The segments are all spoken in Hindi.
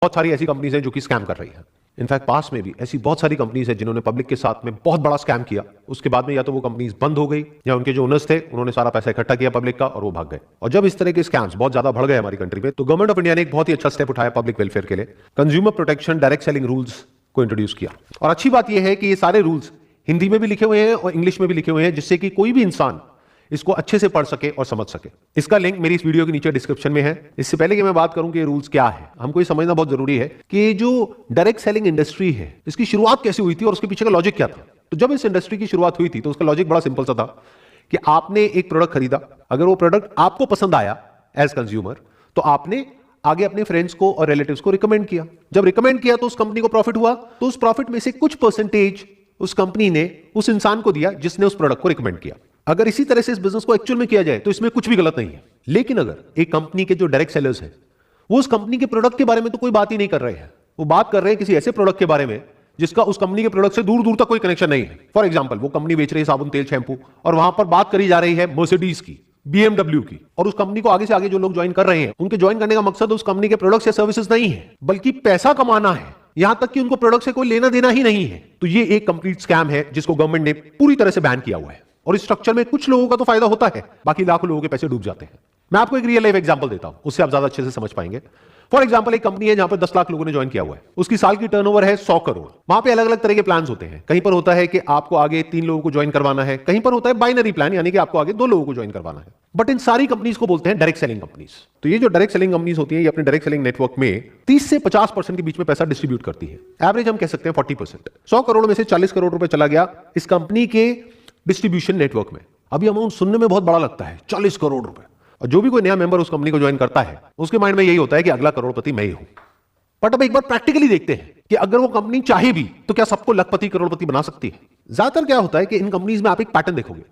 बहुत सारी ऐसी कंपनीज हैं जो कि स्कैम कर रही हैं। इनफैक्ट पास में भी ऐसी बहुत सारी कंपनीज है जिन्होंने पब्लिक के साथ में बहुत बड़ा स्कैम किया, उसके बाद में या तो वो कंपनीज बंद हो गई या उनके जो ओनर्स थे उन्होंने सारा पैसा इकट्ठा किया पब्लिक का और वो भाग गए। और जब इस तरह के स्कैम्स बहुत ज्यादा बढ़ गए हमारी कंट्री में, तो गवर्नमेंट ऑफ इंडिया ने एक बहुत ही अच्छा स्टेप उठाया पब्लिक वेलफेयर के लिए, consumer protection direct selling rules को इंट्रोड्यूस किया। और अच्छी बात यह है कि ये सारे रूल्स हिंदी में भी लिखे हुए हैं और इंग्लिश में भी लिखे हुए हैं, जिससे कि कोई भी इंसान इसको अच्छे से पढ़ सके और समझ सके। इसका लिंक मेरी इस वीडियो के नीचे डिस्क्रिप्शन में है। इससे पहले कि मैं बात करूं कि ये रूल्स क्या है, हमको ये समझना बहुत जरूरी है कि जो डायरेक्ट सेलिंग इंडस्ट्री है इसकी शुरुआत कैसे हुई थी और उसके पीछे का लॉजिक क्या था। तो जब इस इंडस्ट्री की शुरुआत हुई थी तो उसका लॉजिक बड़ा सिंपल सा था कि आपने एक प्रोडक्ट खरीदा, अगर वो प्रोडक्ट आपको पसंद आया एज कंज्यूमर, तो आपने आगे अपने फ्रेंड्स को और रिलेटिव्स को रिकमेंड किया। जब रिकमेंड किया तो उस कंपनी को प्रॉफिट हुआ, तो उस प्रॉफिट में से कुछ परसेंटेज उस कंपनी ने उस इंसान को दिया जिसने उस प्रोडक्ट को रिकमेंड किया। अगर इसी तरह से इस बिजनेस को एक्चुअल में किया जाए तो इसमें कुछ भी गलत नहीं है। लेकिन अगर एक कंपनी के जो डायरेक्ट सेलर्स हैं वो उस कंपनी के प्रोडक्ट के बारे में तो कोई बात ही नहीं कर रहे हैं, वो बात कर रहे हैं किसी ऐसे प्रोडक्ट के बारे में जिसका उस कंपनी के प्रोडक्ट से दूर दूर तक कोई कनेक्शन नहीं है। फॉर एग्जाम्पल, वो कंपनी बेच रही है साबुन, तेल, शैंपू, और वहां पर बात करी जा रही है मर्सिडीज की, BMW की, और उस कंपनी को आगे से आगे जो लोग ज्वाइन कर रहे हैं उनके ज्वाइन करने का मकसद उस कंपनी के प्रोडक्ट्स या सर्विसेज नहीं है, बल्कि पैसा कमाना है, यहां तक कि उनको प्रोडक्ट से कोई लेना देना ही नहीं है। तो ये एक कंप्लीट स्कैम है जिसको गवर्नमेंट ने पूरी तरह से बैन किया हुआ है। और इस स्ट्रक्चर में कुछ लोगों का तो फायदा होता है, बाकी लाखों लोगों के पैसे डूब जाते हैं। मैं आपको एक रियल लाइफ एग्जांपल देता हूं, उससे आप ज्यादा अच्छे से समझ पाएंगे। फॉर एग्जांपल, एक कंपनी है जहां पर 10 लाख लोगों ने ज्वाइन किया हुआ है, उसकी साल की टर्नओवर है 100 करोड़। वहां पे अलग अलग तरह के प्लान्स होते हैं। कहीं पर होता है कि आपको आगे 3 लोगों को ज्वाइन करवाना है, कहीं पर होता है बाइनरी प्लान, यानी कि आपको आगे 2 लोगों को ज्वाइन करवाना है। बट इन सारी कंपनीज को बोलते हैं डायरेक्ट सेलिंग कंपनीज। तो ये जो डायरेक्ट सेलिंग कंपनीज होती है, ये अपने डायरेक्ट सेलिंग नेटवर्क में 30 से 50% के बीच में पैसा डिस्ट्रीब्यूट करती है। एवरेज हम कह सकते हैं 40%। 100 करोड़ में से 40 करोड़ रुपए चला गया इस कंपनी के डिस्ट्रीब्यूशन नेटवर्क में। अभी अमाउंट सुनने में बहुत बड़ा लगता है, 40 करोड़ रुपए, और जो भी कोई नया मेंबर उस कंपनी को ज्वाइन करता है उसके माइंड में यही होता है कि अगला करोड़पति मैं ही हूं। बट अब एक बार प्रैक्टिकली देखते हैं कि अगर वो कंपनी चाहे भी तो क्या सबको लखपति करोड़पति बना सकती है। ज्यादातर क्या होता है कि इन कंपनीज में आप एक पैटर्न देखोगे,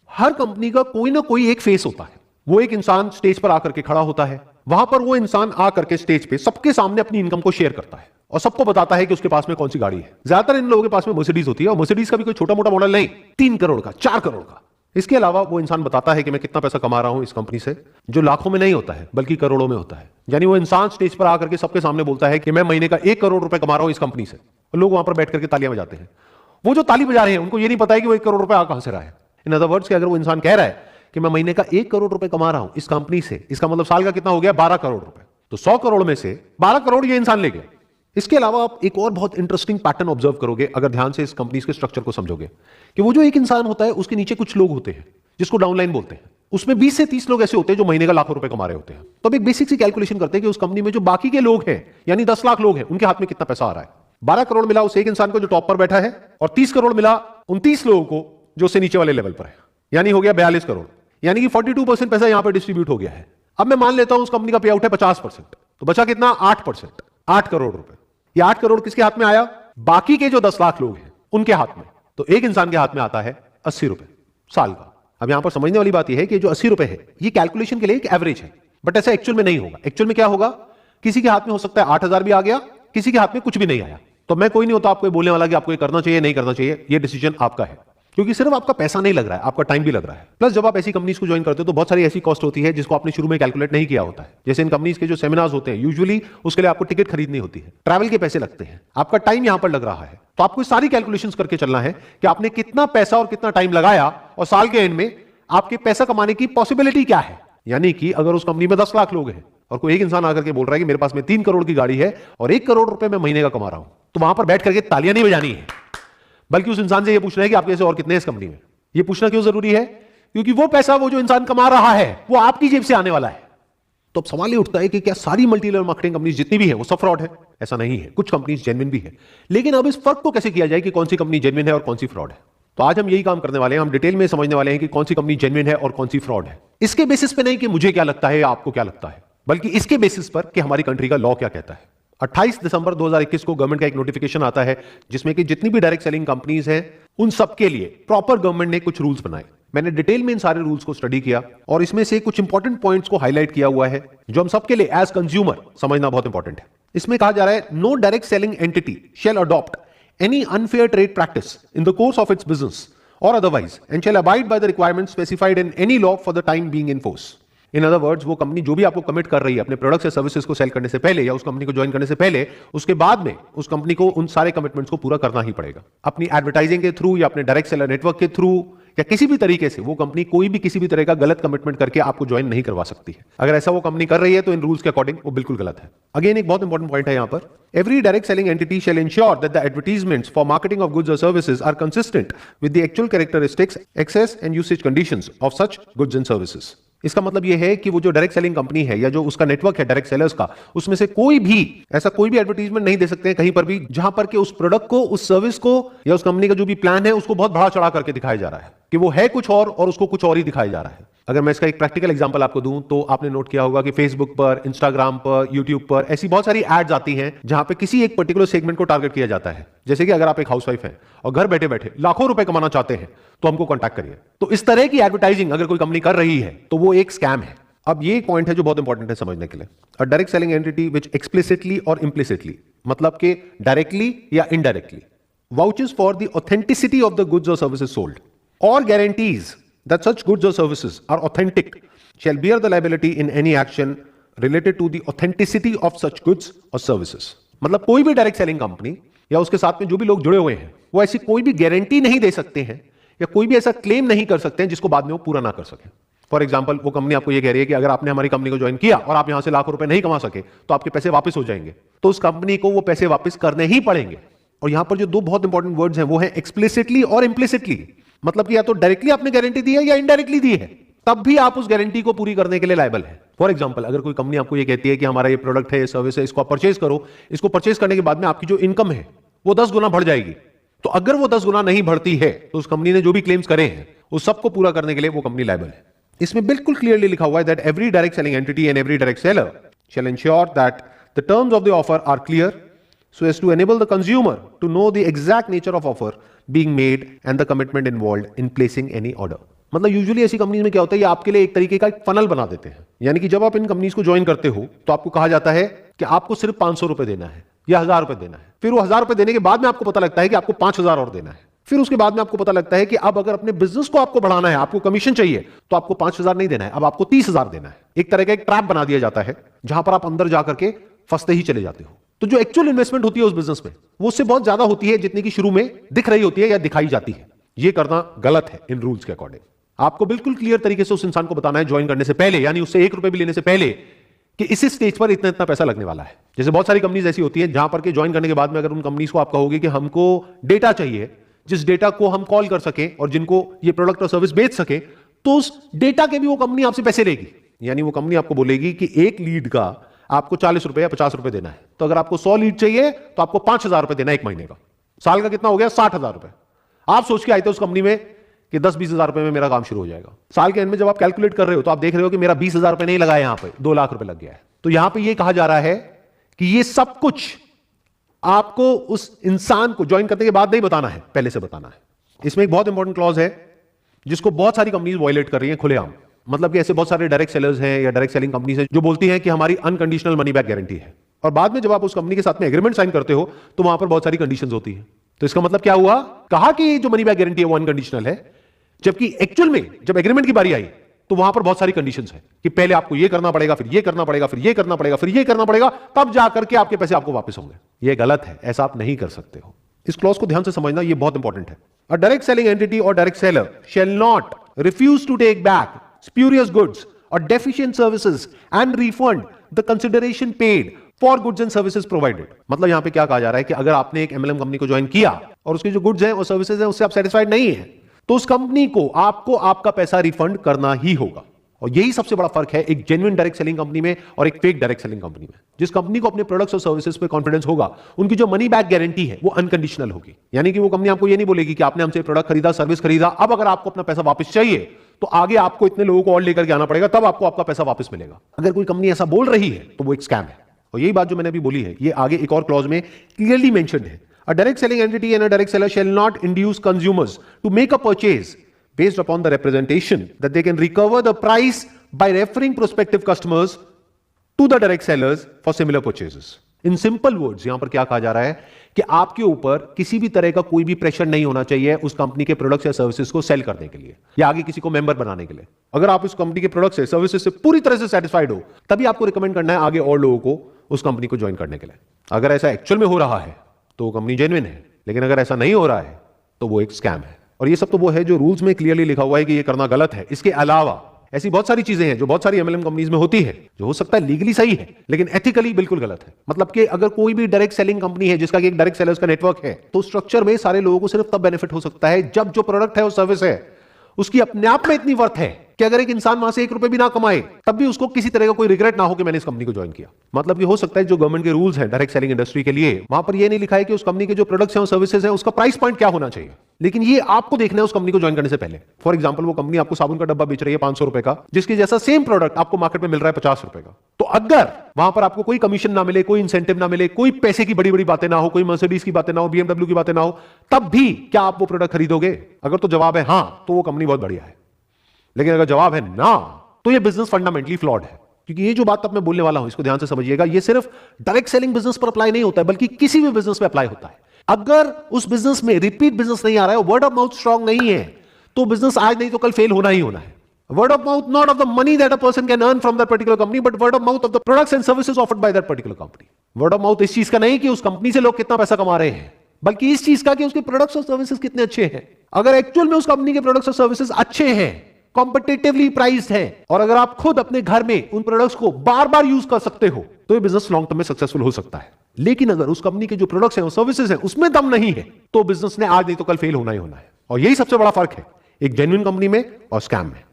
हर कंपनी का कोई ना कोई एक फेस होता है। वो एक इंसान स्टेज पर आकर के खड़ा होता है, वहां पर वो इंसान आकर के स्टेज पे सबके सामने अपनी इनकम को शेयर करता है और सबको बताता है कि उसके पास में कौन सी गाड़ी है। ज्यादातर इन लोगों के पास में मर्सिडीज होती है, और मर्सिडीज का भी कोई छोटा मोटा मॉडल नहीं, 3 करोड़ का, 4 करोड़ का। इसके अलावा वो इंसान बताता है कि मैं कितना पैसा कमा रहा हूं इस कंपनी से, जो लाखों में नहीं होता है बल्कि करोड़ों में होता है। यानी वो इंसान स्टेज पर आकर के सबके सामने बोलता है कि मैं महीने का 1 करोड़ रुपए कमा रहा हूं इस कंपनी से, और लोग वहां पर बैठ करके तालियां बजाते हैं। वो जो ताली बजा रहे हैं उनको ये नहीं पता है कि वो 1 करोड़ रुपए आ कहां से रहा है। इन अदर वर्ड्स, अगर वो इंसान कह रहा है कि मैं महीने का 1 करोड़ रुपए कमा रहा हूं इस कंपनी से, इसका मतलब साल का कितना हो गया, 12 करोड़ रुपए। तो 100 करोड़ में से 12 करोड़ ये इंसान ले गया। इसके अलावा आप एक और बहुत इंटरेस्टिंग पैटर्न ऑब्जर्व करोगे अगर ध्यान से इस कंपनी के स्ट्रक्चर को समझोगे, कि वो जो एक इंसान होता है उसके नीचे कुछ लोग होते हैं जिसको डाउनलाइन बोलते हैं। उसमें 20 से 30 लोग ऐसे होते हैं जो महीने का लाखों रुपए कमा रहे होते हैं। तो अब एक बेसिक सी कैलकुलेशन करते हैं कि उस कंपनी में जो बाकी के लोग हैं, यानी 10 लाख लोग हैं, उनके हाथ में कितना पैसा आ रहा है। 12 करोड़ मिला उस एक इंसान को जो टॉप पर बैठा है, और 30 करोड़ मिला 29 लोगों को जो उससे नीचे वाले लेवल पर है, यानी हो गया 42 करोड़। यानी कि 42% पैसा यहां पर डिस्ट्रीब्यूट हो गया है। अब मैं मान लेता हूं उस कंपनी का पे आउट है 50%, तो बचा कितना, 8%, 8 करोड़ रुपए। ये 8 करोड़ किसके हाथ में आया, बाकी के जो 10 लाख लोग हैं उनके हाथ में। तो एक इंसान के हाथ में आता है 80 रुपए साल का। अब यहां पर समझने वाली बात यह है कि जो 80 रुपए है ये कैलकुलेशन के लिए एक एवरेज है, बट ऐसा एक्चुअल में नहीं होगा। एक्चुअल में क्या होगा, किसी के हाथ में हो सकता है 8,000 भी आ गया, किसी के हाथ में कुछ भी नहीं आया। तो मैं कोई नहीं होता आपको बोलने वाला कि आपको ये करना चाहिए नहीं करना चाहिए, ये डिसीजन आपका है, क्योंकि सिर्फ आपका पैसा नहीं लग रहा है, आपका टाइम भी लग रहा है। प्लस जब आप ऐसी कंपनीज को ज्वाइन करते हो तो बहुत सारी ऐसी कॉस्ट होती है जिसको आपने शुरू में कैलकुलेट नहीं किया होता है। जैसे इन कंपनीज के जो सेमिनार्स होते हैं, यूजुअली उसके लिए आपको टिकट खरीदनी होती है, ट्रैवल के पैसे लगते हैं, आपका टाइम यहां पर लग रहा है। तो आपको सारी कैलकुलेशंस करके चलना है कि आपने कितना पैसा और कितना टाइम लगाया, और साल के एंड में आपके पैसा कमाने की पॉसिबिलिटी क्या है। यानी कि अगर उस कंपनी में 10 लाख लोग हैं और कोई एक इंसान आकर के बोल रहा है कि मेरे पास में 3 करोड़ की गाड़ी है और 1 करोड़ रुपए मैं महीने का कमा रहा हूं, तो वहां पर बैठ करके तालियां नहीं बजानी है, बल्कि उस इंसान से यह पूछना है कि आपके से और कितने इस कंपनी में। यह पूछना क्यों जरूरी है, क्योंकि वो पैसा वो जो इंसान कमा रहा है वो आपकी जेब से आने वाला है। तो अब सवाल ये उठता है कि क्या सारी मल्टी लेवल मार्केटिंग कंपनीज जितनी भी है वो सब फ्रॉड है। ऐसा नहीं है, कुछ कंपनीज जेन्युइन भी है। लेकिन अब इस फर्क को कैसे किया जाए कि कौन सी कंपनी जेन्युइन है और कौन सी फ्रॉड है। तो आज हम यही काम करने वाले हैं, हम डिटेल में समझने वाले हैं कि कौन सी कंपनी जेन्युइन है और कौन सी फ्रॉड है। इसके बेसिस पे नहीं कि मुझे क्या लगता है या आपको क्या लगता है, बल्कि इसके बेसिस पर कि हमारी कंट्री का लॉ क्या कहता है। 28 दिसंबर 2021 को गवर्नमेंट का एक नोटिफिकेशन आता है जिसमें कि जितनी भी डायरेक्ट सेलिंग कंपनीज हैं उन सबके लिए प्रॉपर गवर्नमेंट ने कुछ रूल्स बनाए। मैंने डिटेल में इन सारे रूल्स को स्टडी किया और इसमें से कुछ इंपॉर्टेंट पॉइंट्स को हाईलाइट किया हुआ है जो हम सबके लिए एज कंज्यूमर समझना बहुत इंपॉर्टेंट है। इसमें कहा जा रहा है, no direct selling entity shall adopt any unfair trade practice in the course of its business or otherwise and shall abide by the requirements specified in any law for the time being in force. In other words, वो कंपनी जो भी आपको कमिट कर रही है अपने प्रोडक्ट्स या सर्विसेज को सेल करने से पहले या उस कंपनी को ज्वाइन करने से पहले, उसके बाद में उस कंपनी को उन सारे कमिटमेंट्स को पूरा करना ही पड़ेगा। अपनी एडवर्टाइजिंग के थ्रू या अपने डायरेक्ट सेलर नेटवर्क के थ्रू या किसी भी तरीके से वो कंपनी कोई भी किसी भी तरह का गलत कमिटमेंट करके आपको ज्वाइन नहीं करवा सकती है। अगर ऐसा वो कंपनी कर रही है तो इन रूल्स के अकॉर्डिंग वो बिल्कुल गलत है। अगेन एक बहुत इंपॉर्टेंट पॉइंट है यहां पर, every direct selling entity shall ensure that the advertisements for marketing of goods और services are consistent with the actual characteristics, access and usage conditions of such goods and services. इसका मतलब यह है कि वो जो डायरेक्ट सेलिंग कंपनी है या जो उसका नेटवर्क है डायरेक्ट सेलर्स का, उसमें से कोई भी एडवर्टाइजमेंट नहीं दे सकते हैं कहीं पर भी जहां पर कि उस प्रोडक्ट को, उस सर्विस को या उस कंपनी का जो भी प्लान है उसको बहुत बड़ा चढ़ा करके दिखाया जा रहा है कि वो है कुछ और उसको कुछ और ही दिखाया जा रहा है। अगर मैं इसका एक प्रैक्टिकल एग्जांपल आपको दूं तो आपने नोट किया होगा कि फेसबुक पर, इंस्टाग्राम पर, यूट्यूब पर ऐसी बहुत सारी एड्स आती हैं जहां पे किसी एक पर्टिकुलर सेगमेंट को टारगेट किया जाता है। जैसे कि अगर आप एक हाउसवाइफ हैं और घर बैठे बैठे लाखों रुपए कमाना चाहते हैं तो हमको कॉन्टैक्ट करिए। तो इस तरह की एडवर्टाइजिंग अगर कोई कंपनी कर रही है तो वो एक स्कैम है। अब ये पॉइंट है जो बहुत इंपॉर्टेंट है समझने के लिए। A direct selling entity which explicitly or implicitly, मतलब कि डायरेक्टली या indirectly, vouches for the authenticity of the goods और सर्विसेज सोल्ड और guarantees that such goods or services are authentic shall bear the liability in any action related to the authenticity of such goods or services। मतलब कोई भी डायरेक्ट सेलिंग कंपनी या उसके साथ में जो भी लोग जुड़े हुए हैं वो ऐसी कोई भी गारंटी नहीं दे सकते हैं या कोई भी ऐसा क्लेम नहीं कर सकते हैं जिसको बाद में वो पूरा ना कर सके। फॉर एग्जाम्पल, वो कंपनी आपको ये कह रही है कि अगर आपने हमारी कंपनी को ज्वाइन किया और आप यहां से लाखों रुपए नहीं कमा सके तो आपके पैसे वापस हो जाएंगे, तो उस कंपनी को वो पैसे वापस करने ही पड़ेंगे। और यहां पर जो दो बहुत इंपॉर्टेंट वर्ड्स हैं वो है एक्सप्लिसिटली और इम्प्लिसिटली, मतलब कि या तो डायरेक्टली आपने गारंटी दी है या इनडायरेक्टली दी है, तब भी आप उस गारंटी को पूरी करने के लिए लायबल है। फॉर एग्जांपल, अगर कोई कंपनी आपको ये कहती है कि हमारा ये प्रोडक्ट है, ये सर्विस है, इसको आप परचेज करो, इसको परचेज करने के बाद में आपकी जो इनकम है वो 10 गुना बढ़ जाएगी, तो अगर वो 10 गुना नहीं बढ़ती है तो उस कंपनी ने जो भी क्लेम्स करे हैं उस सबको पूरा करने के लिए वो कंपनी लायबल है। इसमें बिल्कुल क्लियरली लिखा हुआ है that every direct selling entity and every direct seller shall ensure that the terms of the offer are clear so as to enable the consumer to know the exact nature of offer being made and the commitment involved in placing any order। मतलब यूजुअली ऐसी कंपनीज में क्या होता है, ये आपके लिए एक तरीके का एक फनल बना देते हैं। यानी कि जब आप इन कंपनीज को ज्वाइन करते हो तो आपको कहा जाता है कि आपको सिर्फ 500 रुपए देना है या 1000 रुपए देना है। फिर वो 1000 रुपए देने के बाद में आपको पता लगता है कि आपको 5000 और देना है। फिर उसके बाद में आपको पता लगता है कि अब अगर अपने बिजनेस को आपको बढ़ाना है, आपको कमीशन चाहिए, तो आपको 5000 नहीं देना है, अब आपको 30000 देना है। एक तरह का एक ट्रैप बना दिया जाता है जहां पर आप अंदर जाकर के फंसते ही चले जाते हो। तो जो एक्चुअल इन्वेस्टमेंट होती है उस बिजनेस में वो उससे बहुत ज्यादा होती है जितनी की शुरू में दिख रही होती है या दिखाई जाती है। ये करना गलत है इन रूल्स के अकॉर्डिंग। आपको बिल्कुल क्लियर तरीके से उस इंसान को बताना है ज्वाइन करने से पहले, यानी उससे 1 रुपए भी लेने से पहले, कि इस स्टेज पर इतना इतना पैसा लगने वाला है। जैसे बहुत सारी कंपनीज ऐसी होती हैं जहां पर के ज्वाइन करने के बाद में अगर उन कंपनीज को आप कहोगे कि हमको डेटा चाहिए जिस डेटा को हम कॉल कर सके और जिनको ये प्रोडक्ट और सर्विस बेच सके, तो उस डेटा के भी वो कंपनी आपसे पैसे लेगी। यानी वो कंपनी आपको बोलेगी कि एक लीड का आपको 40 रुपए या 50 रुपए देना है, तो अगर आपको 100 लीड चाहिए तो आपको 5000 रुपए देना है 1 महीने का। साल का कितना हो गया? 60,000 रुपए। आप सोच के आए थे उस कंपनी में कि 10-20 हजार रुपए में मेरा काम शुरू हो जाएगा। साल के एंड में जब आप कैलकुलेट कर रहे हो तो आप देख रहे हो कि मेरा 20 हजार रुपए नहीं लगा है, यहां पे 2 लाख रुपए लग गया है। तो यहां पे ये कहा जा रहा है कि ये सब कुछ आपको उस इंसान को ज्वाइन करने के बाद नहीं बताना है, पहले से बताना है। इसमें एक बहुत इंपॉर्टेंट क्लॉज है जिसको बहुत सारी कंपनीज वायलेट कर रही हैं खुलेआम। मतलब कि ऐसे बहुत सारे डायरेक्ट सेलर्स हैं या डायरेक्ट सेलिंग कंपनीज हैं जो बोलती हैं कि हमारी अनकंडीशनल मनी बैक गारंटी है, और बाद में जब आप उस कंपनी के साथ में एग्रीमेंट साइन करते हो तो वहां पर बहुत सारी कंडीशंस होती हैं। तो इसका मतलब क्या हुआ? कहा कि जो मनी बैक गारंटी है वो अनकंडीशनल है, जबकि एक्चुअल में जब एग्रीमेंट की बारी आई तो वहां पर बहुत सारी कंडीशंस है कि पहले आपको ये करना पड़ेगा, फिर ये करना पड़ेगा, फिर ये करना पड़ेगा, फिर ये करना पड़ेगा, तब जाकर के आपके पैसे आपको वापस होंगे। ये गलत है, ऐसा आप नहीं कर सकते हो। इस क्लॉज को ध्यान से समझना, ये बहुत इंपॉर्टेंट है। अ डायरेक्ट सेलिंग एंटिटी और direct seller shall not refuse to take back spurious goods or deficient services and refund the consideration paid for goods and services provided। मतलब यहां पे क्या कहा जा रहा है कि अगर आपने एक MLM कंपनी को ज्वाइन किया और उसकी जो गुड्स हैं और सर्विसेज हैं उससे आप सेटिस्फाइड नहीं है, तो उस कंपनी को आपको आपका पैसा रिफंड करना ही होगा। और यही सबसे बड़ा फर्क है एक जेन्युइन डायरेक्ट सेलिंग कंपनी में और एक फेक डायरेक्ट सेलिंग कंपनी में। जिस कंपनी को अपने प्रोडक्ट्स और सर्विसेज पे कॉन्फिडेंस होगा, उनकी जो मनी बैक गारंटी है वो अनकंडीशनल होगी। यानी कि वो कंपनी आपको ये नहीं बोलेगी कि आपने हमसे प्रोडक्ट खरीदा, सर्विस खरीदा, अब अगर आपको अपना पैसा वापस चाहिए तो आगे आपको इतने लोगों को और लेकर के आना पड़ेगा, तब आपको आपका पैसा वापस मिलेगा। अगर कोई कंपनी ऐसा बोल रही है तो वो एक स्कैम है। और यही बात जो मैंने अभी बोली है ये आगे एक और क्लॉज में क्लियरली मेंशन्ड है। A direct selling entity and a direct seller shall not induce consumers to make a purchase based upon the representation that they can recover the price by referring prospective customers to the direct sellers for similar purchases। In simple words यहां पर क्या कहा जा रहा है कि आपके ऊपर किसी भी तरह का कोई भी प्रेशर नहीं होना चाहिए उस कंपनी के प्रोडक्ट्स या सर्विसेज को सेल करने के लिए या आगे किसी को मेंबर बनाने के लिए। अगर आप उस कंपनी के प्रोडक्ट्स या सर्विसेज से पूरी तरह से सेटिस्फाइड हो तभी आपको रिकमेंड करना है आगे और लोगों को उस कंपनी को ज्वाइन करने के लिए। अगर ऐसा एक्चुअल में हो रहा है तो वो कंपनी जेन्युइन है, लेकिन अगर ऐसा नहीं हो रहा है तो वो एक स्कैम है। और ये सब तो वो है जो रूल्स में क्लियरली लिखा हुआ है कि ये करना गलत है। इसके अलावा ऐसी बहुत सारी चीजें हैं जो बहुत सारी एमएलएम कंपनीज में होती है, जो हो सकता है लीगली सही है लेकिन एथिकली बिल्कुल गलत है। मतलब कि अगर कोई भी डायरेक्ट सेलिंग कंपनी है जिसका एक डायरेक्ट सेलर्स का नेटवर्क है तो स्ट्रक्चर में सारे लोगों को सिर्फ तब बेनिफिट हो सकता है जब जो प्रोडक्ट है और सर्विस है उसकी अपने आप में इतनी वर्थ है कि अगर एक इंसान वहां से 1 रुपए भी ना कमाए तब भी उसको किसी तरह का कोई रिग्रेट ना हो कि मैंने इस कंपनी को ज्वाइन किया। मतलब कि हो सकता है जो गवर्नमेंट के रूल्स हैं डायरेक्ट सेलिंग इंडस्ट्री के लिए वहां पर यह नहीं लिखा है कि उस कंपनी के जो प्रोडक्ट्स हैं और सर्विसेज हैं उसका प्राइस पॉइंट क्या होना चाहिए, लेकिन ये आपको देखना है उस कंपनी को ज्वाइन करने से पहले। फॉर एग्जाम्पल वो कंपनी आपको साबुन का डब्बा बेच रही है 500 रुपए का, जिसके जैसा सेम प्रोडक्ट आपको मार्केट में मिल रहा है 50 रुपए का। तो अगर वहां पर आपको कोई कमीशन ना मिले, कोई इंसेंटिव ना मिले, कोई पैसे की बड़ी बड़ी बातें ना हो, कोई मर्सिडीज की बातें ना हो, बीएमडब्ल्यू की बातें ना हो, तब भी क्या आप वो प्रोडक्ट खरीदोगे? अगर तो जवाब है हां तो वो कंपनी बहुत बढ़िया है, लेकिन अगर जवाब है ना तो ये बिजनेस फंडामेंटली फ्लॉड है। क्योंकि ये जो बात अब मैं बोलने वाला हूं इसको ध्यान से समझिएगा, ये सिर्फ डायरेक्ट सेलिंग बिजनेस पर अप्लाई नहीं होता है बल्कि किसी भी बिजनेस में अप्लाई होता है। अगर उस बिजनेस में रिपीट बिजनेस नहीं आ रहा है, वर्ड ऑफ माउथ स्ट्रांग नहीं है, तो बिजनेस आज नहीं तो कल फेल होना ही होना है। Word of mouth, not of the money that a person can earn from that particular company, but word of mouth of the products and services offered by that particular company. Word of mouth इस चीज का नहीं कि उस कंपनी से लोग कितना पैसा कमा रहे हैं, बल्कि इस चीज का कि उसके प्रोडक्ट्स और सर्विसेज कितने अच्छे हैं। अगर एक्चुअल में उस कंपनी के प्रोडक्ट्स और सर्विसेज अच्छे हैं, कॉम्पिटिटिवली प्राइस्ड है, और अगर आप खुद अपने घर में उन प्रोडक्ट्स को बार बार यूज कर सकते हो, तो ये बिजनेस लॉन्ग टर्म में सक्सेसफुल हो सकता है। लेकिन अगर उस कंपनी के जो प्रोडक्ट्स हैं और सर्विसेज हैं उसमें दम नहीं है, तो बिजनेस ने आज नहीं तो कल फेल होना ही होना है। और यही सबसे बड़ा फर्क है एक जेन्युइन कंपनी में और स्कैम में।